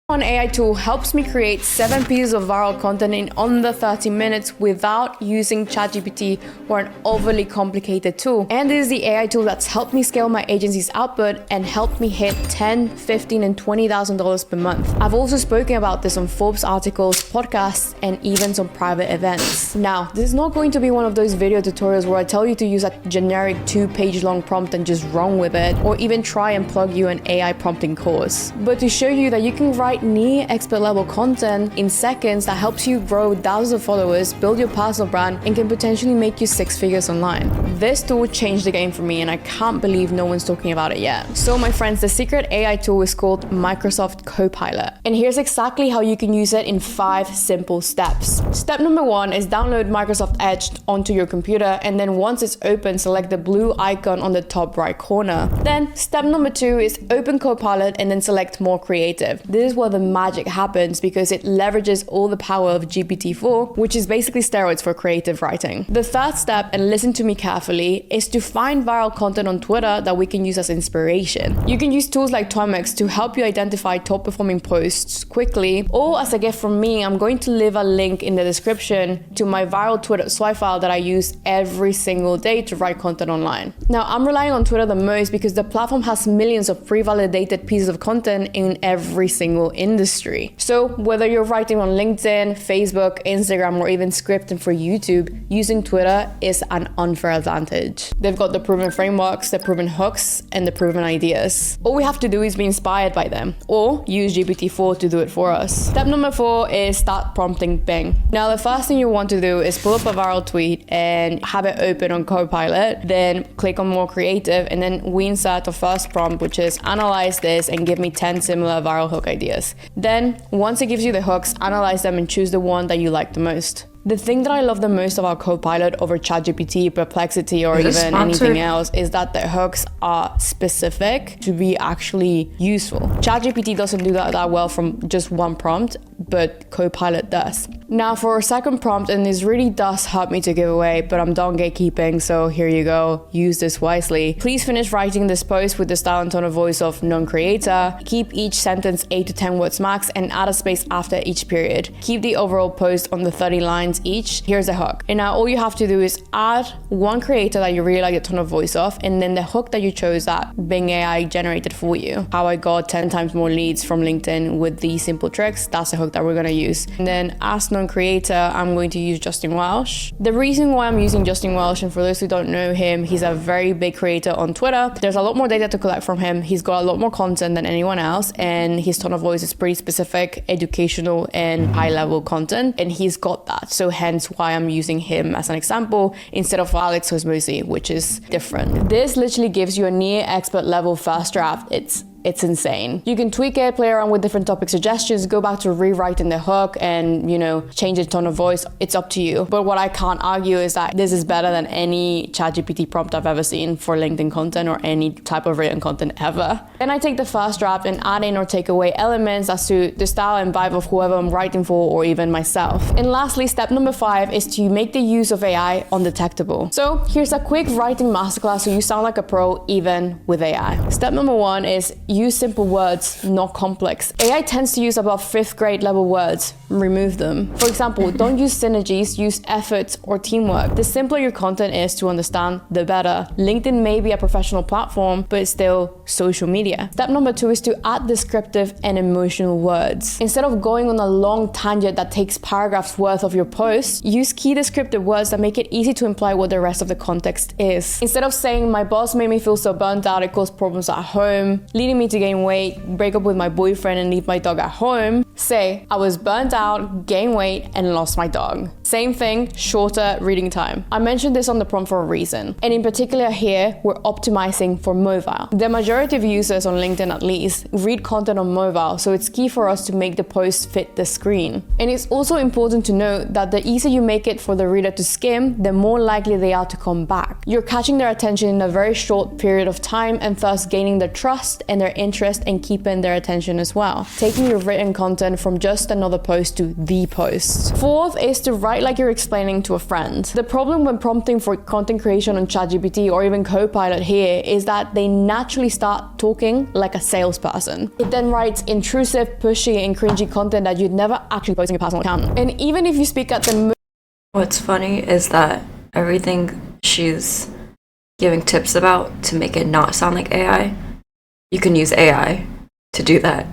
One AI tool helps me create 7 pieces of viral content in under 30 minutes without using ChatGPT or an overly complicated tool. And this is the AI tool that's helped me scale my agency's output and helped me hit $10,000, $15,000, and $20,000 per month. I've also spoken about this on Forbes articles, podcasts, and even some private events. Now, this is not going to be one of those video tutorials where I tell you to use a generic 2-page long prompt and just run with it, or even try and plug you an AI prompting course. But to show you that you can write near expert level content in seconds that helps you grow thousands of followers, build your personal brand, and can potentially make you 6 figures online. This tool changed the game for me, and I can't believe no one's talking about it yet. So my friends, the secret AI tool is called Microsoft Copilot. And here's exactly how you can use it in 5 simple steps. Step number 1 is download Microsoft Edge onto your computer, and then once it's open, select the blue icon on the top right corner. Then step number 2 is open Copilot and then select more creative. This is where the magic happens because it leverages all the power of GPT-4, which is basically steroids for creative writing. The third step, and listen to me carefully, is to find viral content on Twitter that we can use as inspiration. You can use tools like Tomex to help you identify top performing posts quickly, or as a gift from me, I'm going to leave a link in the description to my viral Twitter swipe file that I use every single day to write content online. Now, I'm relying on Twitter the most because the platform has millions of pre-validated pieces of content in every single industry. So whether you're writing on LinkedIn, Facebook, Instagram, or even scripting for YouTube, using Twitter is an unfair advantage. They've got the proven frameworks, the proven hooks, and the proven ideas. All we have to do is be inspired by them, or use GPT-4 to do it for us. Step number 4 is start prompting Bing. Now, the first thing you want to do is pull up a viral tweet and have it open on Copilot, then click on more creative, and then we insert the first prompt, which is analyze this and give me 10 similar viral hook ideas. Then, once it gives you the hooks, analyze them and choose the one that you like the most. The thing that I love the most about Copilot over ChatGPT, Perplexity, or even anything else is that the hooks are specific to be actually useful. ChatGPT doesn't do that well from just one prompt, but Copilot does. Now for a second prompt, and this really does hurt me to give away, but I'm done gatekeeping, so here you go, use this wisely. Please finish writing this post with the style and tone of voice of non-creator. Keep each sentence 8 to 10 words max and add a space after each period. Keep the overall post on the 30 lines each. Here's a hook. And now all you have to do is add one creator that you really like the tone of voice of, and then the hook that you chose that Bing AI generated for you. How I got 10 times more leads from LinkedIn with these simple tricks, that's the hook that we're gonna use. And then as non-creator, I'm going to use Justin Welsh. The reason why I'm using Justin Welsh, and for those who don't know him, he's a very big creator on Twitter. There's a lot more data to collect from him. He's got a lot more content than anyone else, and his tone of voice is pretty specific, educational, and high-level content, and he's got that. So hence why I'm using him as an example instead of Alex Hosmosi, which is different. This literally gives you a near expert level first draft. It's insane. You can tweak it, play around with different topic suggestions, go back to rewriting the hook and, change the tone of voice. It's up to you. But what I can't argue is that this is better than any ChatGPT prompt I've ever seen for LinkedIn content or any type of written content ever. Then I take the first draft and add in or take away elements as to the style and vibe of whoever I'm writing for or even myself. And lastly, step number 5 is to make the use of AI undetectable. So here's a quick writing masterclass so you sound like a pro even with AI. Step number 1 is use simple words, not complex. AI tends to use about 5th grade level words. Remove them. For example, don't use synergies, use efforts or teamwork. The simpler your content is to understand, the better. LinkedIn may be a professional platform, but it's still social media. Step number 2 is to add descriptive and emotional words. Instead of going on a long tangent that takes paragraphs worth of your post, use key descriptive words that make it easy to imply what the rest of the context is. Instead of saying, my boss made me feel so burnt out, it caused problems at home, leading me to gain weight, break up with my boyfriend and leave my dog at home, say, I was burnt out, gained weight, and lost my dog. Same thing, shorter reading time. I mentioned this on the prompt for a reason. And in particular here, we're optimizing for mobile. The majority of users on LinkedIn at least read content on mobile, so it's key for us to make the post fit the screen. And it's also important to note that the easier you make it for the reader to skim, the more likely they are to come back. You're catching their attention in a very short period of time and thus gaining their trust and their interest and keeping their attention as well. Taking your written content from just another post to the post. Fourth is to write write like you're explaining to a friend. The problem when prompting for content creation on ChatGPT or even Copilot here is that they naturally start talking like a salesperson. It then writes intrusive, pushy, and cringy content that you'd never actually post on your personal account. And even if you speak at the What's funny is that everything she's giving tips about to make it not sound like AI, you can use AI to do that.